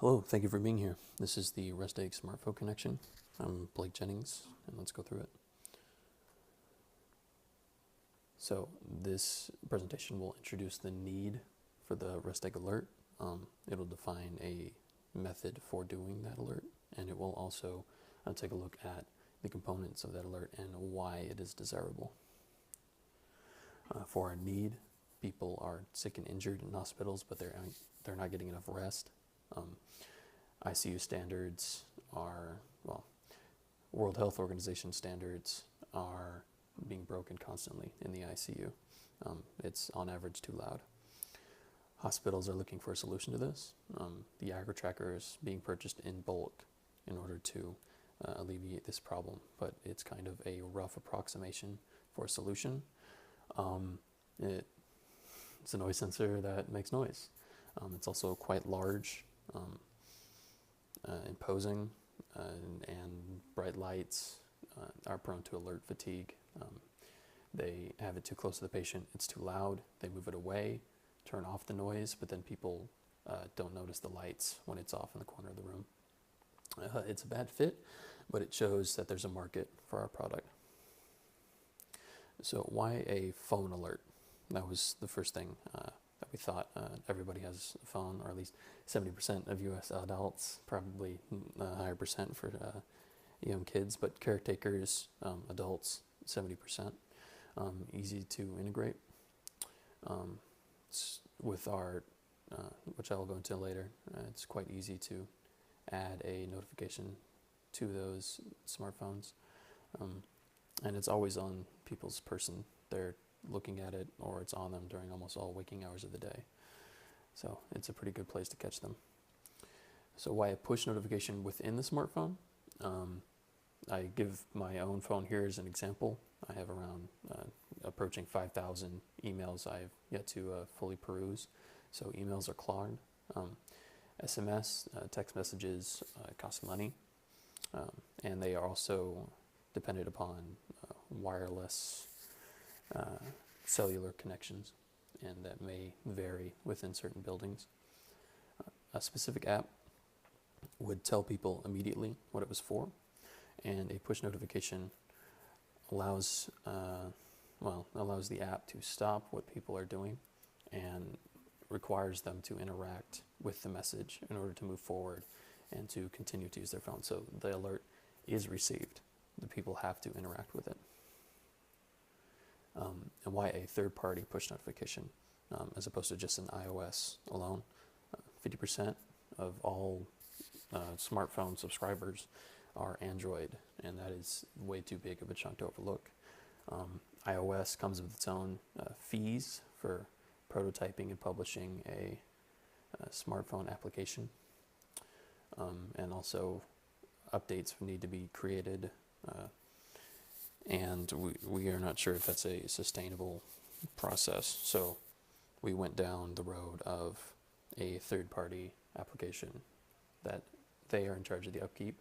Hello, thank you for being here. This is the REST AIG smartphone connection. I'm Blake Jennings, and let's go through it. So this presentation will introduce the need for the REST AIG alert. It'll define a method for doing that alert, and it will also take a look at the components of that alert and why it is desirable. For our need, people are sick and injured in hospitals, but they're not getting enough rest. ICU standards are, World Health Organization standards are being broken constantly in the ICU. It's on average too loud. Hospitals are looking for a solution to this. The Agra tracker is being purchased in bulk in order to alleviate this problem, but it's kind of a rough approximation for a solution. It's a noise sensor that makes noise. It's also quite large, imposing, and bright lights are prone to alert fatigue. They have it too close to the patient, it's too loud, they move it away, turn off the noise, but then people don't notice the lights when it's off in the corner of the room. It's a bad fit, but it shows that there's a market for our product. So why a phone alert? That was the first thing that we thought. Everybody has a phone, or at least 70% of US adults, probably a higher percent for young kids, but caretakers, adults, 70%. Easy to integrate with our, which I'll go into later. It's quite easy to add a notification to those smartphones, and it's always on people's person. They're looking at it, or it's on them during almost all waking hours of the day. So it's a pretty good place to catch them. So why a push notification within the smartphone? I give my own phone here as an example. I have around approaching 5,000 emails I've yet to fully peruse. So emails are clogged. SMS, text messages cost money, and they are also dependent upon wireless cellular connections, and that may vary within certain buildings. A specific app would tell people immediately what it was for, and a push notification allows the app to stop what people are doing and requires them to interact with the message in order to move forward and to continue to use their phone. So the alert is received. The people have to interact with it. And why a third-party push notification as opposed to just an iOS alone? 50% of all smartphone subscribers are Android, and that is way too big of a chunk to overlook. iOS comes with its own fees for prototyping and publishing a smartphone application, and also updates need to be created, and we are not sure if that's a sustainable process. So we went down the road of a third-party application that they are in charge of the upkeep,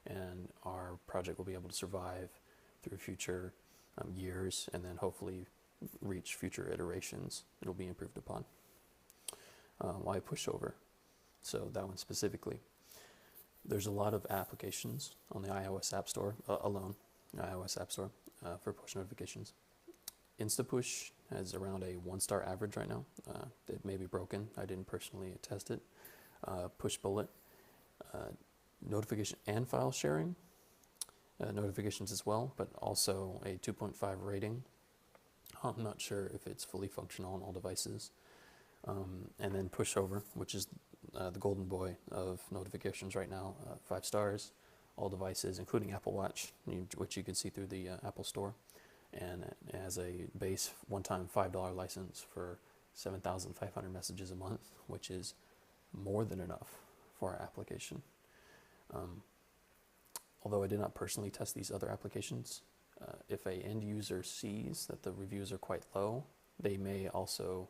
and our project will be able to survive through future years, and then hopefully reach future iterations. It'll be improved upon. Why pushover? So that one specifically. There's a lot of applications on the iOS App Store iOS App Store for push notifications. InstaPush has around a 1-star average right now. It may be broken. I didn't personally test it. Pushbullet, notification and file sharing, notifications as well, but also a 2.5 rating. I'm not sure if it's fully functional on all devices. And then Pushover, which is the golden boy of notifications right now, 5 stars, all devices, including Apple Watch, which you can see through the Apple Store, and it has a base one-time $5 license for 7,500 messages a month, which is more than enough for our application. Although I did not personally test these other applications, if a end user sees that the reviews are quite low, they may also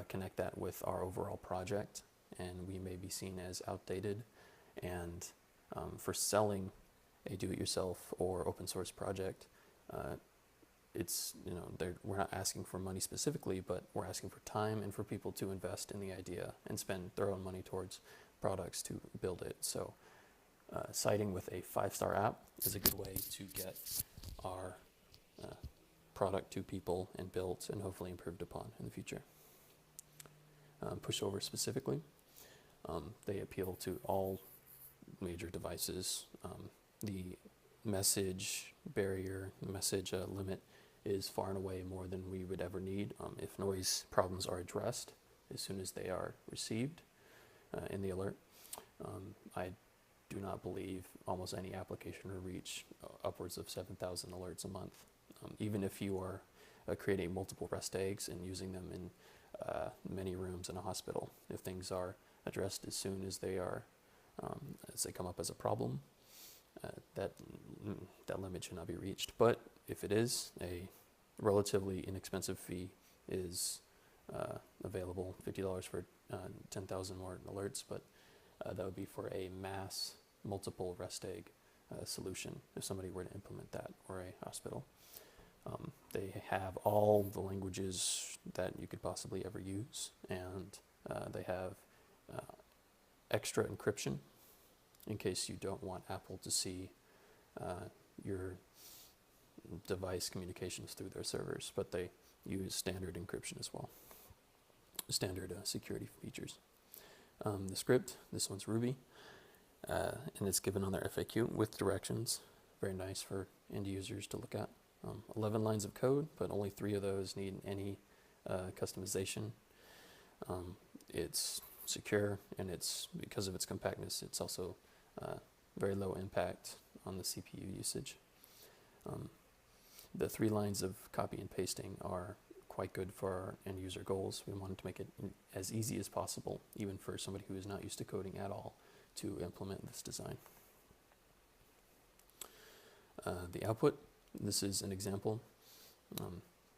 connect that with our overall project, and we may be seen as outdated. And for selling a do-it-yourself or open source project, it's, we're not asking for money specifically, but we're asking for time and for people to invest in the idea and spend their own money towards products to build it. So citing with a 5-star app is a good way to get our product to people and built and hopefully improved upon in the future. Pushover specifically, they appeal to all major devices. The message barrier, message limit is far and away more than we would ever need if noise problems are addressed as soon as they are received in the alert. I do not believe almost any application will reach upwards of 7,000 alerts a month. Even if you are creating multiple REST eggs and using them in many rooms in a hospital, if things are addressed as soon as they are, as they come up as a problem, that limit should not be reached. But if it is, a relatively inexpensive fee is available, $50 for 10,000 more alerts, but that would be for a mass multiple REST egg solution if somebody were to implement that, or a hospital. They have all the languages that you could possibly ever use, and they have extra encryption in case you don't want Apple to see your device communications through their servers, but they use standard encryption as well, standard security features. The script, this one's Ruby, and it's given on their FAQ with directions. Very nice for end users to look at. 11 lines of code, but only 3 of those need any customization. It's secure, and it's, because of its compactness, it's also very low impact on the CPU usage. The 3 lines of copy and pasting are quite good for our end user goals. We wanted to make it as easy as possible, even for somebody who is not used to coding at all, to implement this design. The output, this is an example.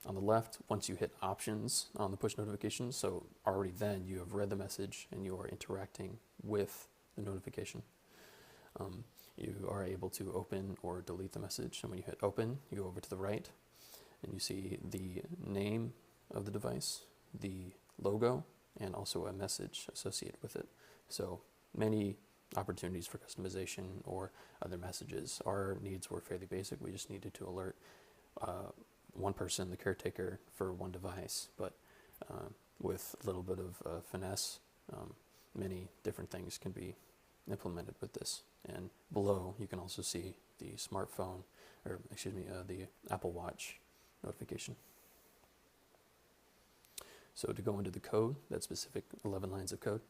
On the left, once you hit options on the push notifications, so already then you have read the message and you are interacting with the notification. You are able to open or delete the message, and when you hit open, you go over to the right and you see the name of the device, the logo, and also a message associated with it. So many opportunities for customization or other messages. Our needs were fairly basic. We just needed to alert one person, the caretaker, for one device, but with a little bit of finesse, many different things can be implemented with this. And below, you can also see the smartphone, or excuse me, the Apple Watch notification. So to go into the code, that specific 11 lines of code,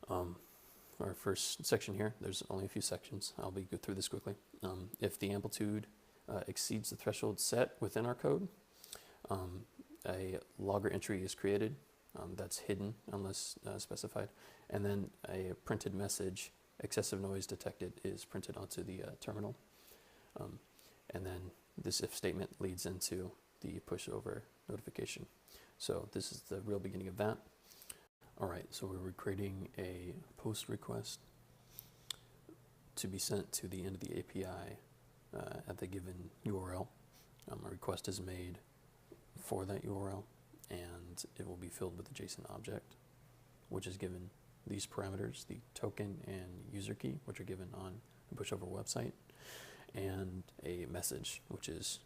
our first section here, there's only a few sections. I'll go through this quickly. If the amplitude exceeds the threshold set within our code, a logger entry is created that's hidden unless specified, and then a printed message, excessive noise detected, is printed onto the terminal. And then this if statement leads into the pushover notification. So this is the real beginning of that. All right, so we're creating a post request to be sent to the end of the API at the given URL. A request is made for that URL, and it will be filled with a JSON object, which is given these parameters, the token and user key, which are given on the pushover website, and a message, which is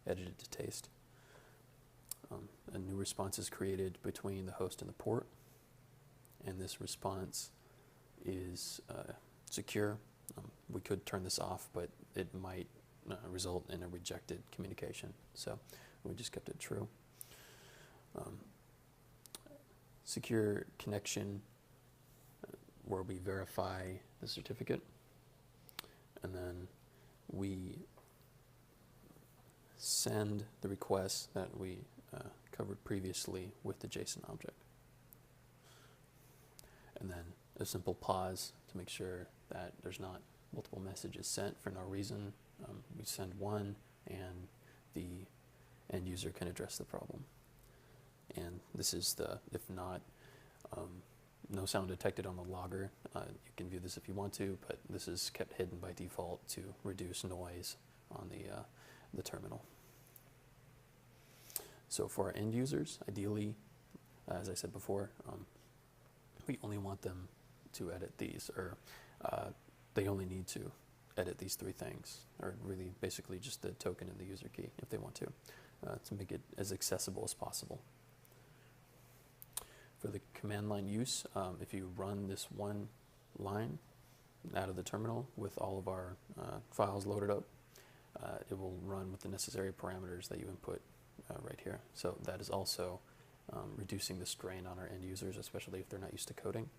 edited to taste. A new response is created between the host and the port, and this response is secure. We could turn this off, but it might result in a rejected communication, so we just kept it true. Secure connection, where we verify the certificate, and then we send the request that we covered previously with the JSON object. And then a simple pause to make sure that there's not multiple messages sent for no reason. We send one, and the end user can address the problem. And this is the, if not, no sound detected on the logger. You can view this if you want to, but this is kept hidden by default to reduce noise on the terminal. So for our end users, ideally, as I said before, we only want them to edit these, or they only need to edit these three things, or really basically just the token and the user key if they want to make it as accessible as possible. For the command line use, if you run this one line out of the terminal with all of our files loaded up, it will run with the necessary parameters that you input right here. So that is also reducing the strain on our end users, especially if they're not used to coding.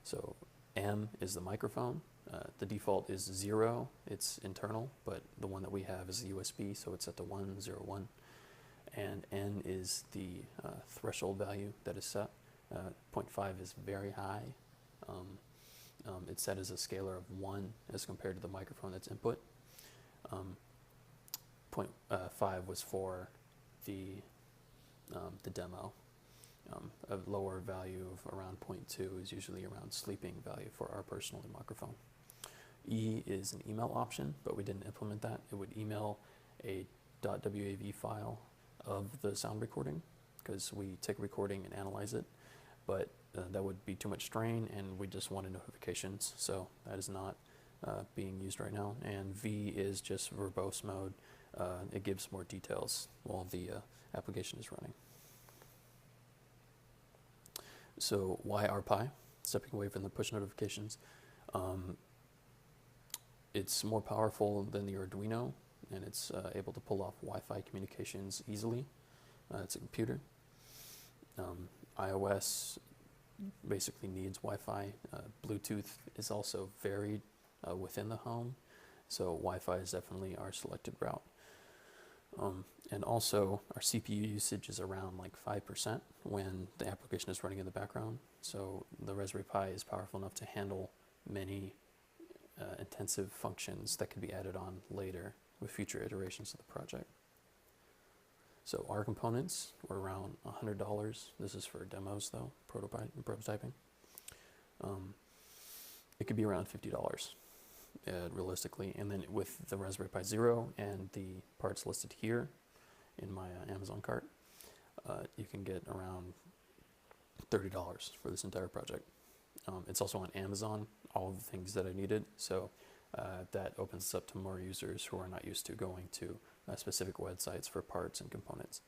So M is the microphone. The default is 0, it's internal, but the one that we have is USB, so it's at the 101. And N is the threshold value that is set. 0.5 is very high. It's set as a scalar of 1 as compared to the microphone that's input. 0.5 was for the demo. A lower value of around 0.2 is usually around sleeping value for our personal microphone. E is an email option, but we didn't implement that. It would email a .wav file of the sound recording, because we take a recording and analyze it, but that would be too much strain, and we just wanted notifications, so that is not being used right now. And V is just verbose mode. It gives more details while the application is running. So why RPi? Stepping away from the push notifications. It's more powerful than the Arduino, and it's able to pull off Wi-Fi communications easily. It's a computer. iOS basically needs Wi-Fi. Bluetooth is also varied within the home, so Wi-Fi is definitely our selected route. And also our CPU usage is around like 5% when the application is running in the background. So the Raspberry Pi is powerful enough to handle many intensive functions that can be added on later with future iterations of the project. So our components were around $100. This is for demos though, prototyping. It could be around $50 realistically. And then with the Raspberry Pi Zero and the parts listed here in my Amazon cart, you can get around $30 for this entire project. It's also on Amazon, all of the things that I needed, so that opens us up to more users who are not used to going to specific websites for parts and components.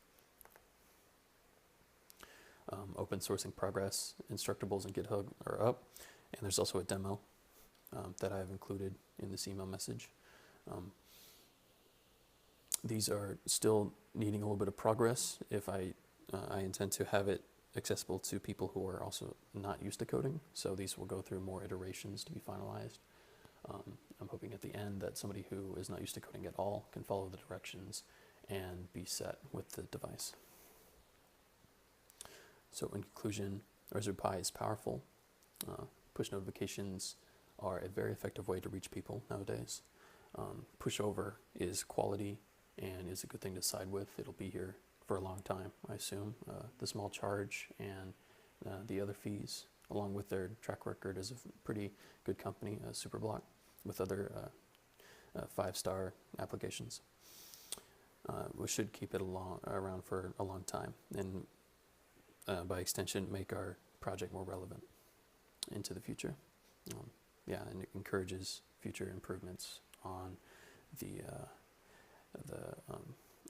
Open sourcing progress, Instructables and GitHub are up, and there's also a demo that I've included in this email message. These are still needing a little bit of progress. If I intend to have it accessible to people who are also not used to coding, so these will go through more iterations to be finalized. I'm hoping at the end that somebody who is not used to coding at all can follow the directions and be set with the device. So in conclusion, Raspberry Pi is powerful. Push notifications are a very effective way to reach people nowadays. Pushover is quality and is a good thing to side with. It'll be here for a long time, I assume. The small charge and the other fees, along with their track record as a pretty good company, Superblock, with other 5-star applications. We should keep it around for a long time, and by extension, make our project more relevant into the future. Yeah, and it encourages future improvements on the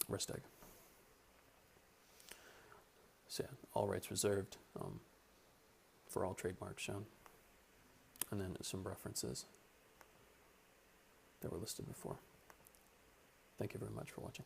RESTEG. So yeah, all rights reserved for all trademarks shown. And then some references that were listed before. Thank you very much for watching.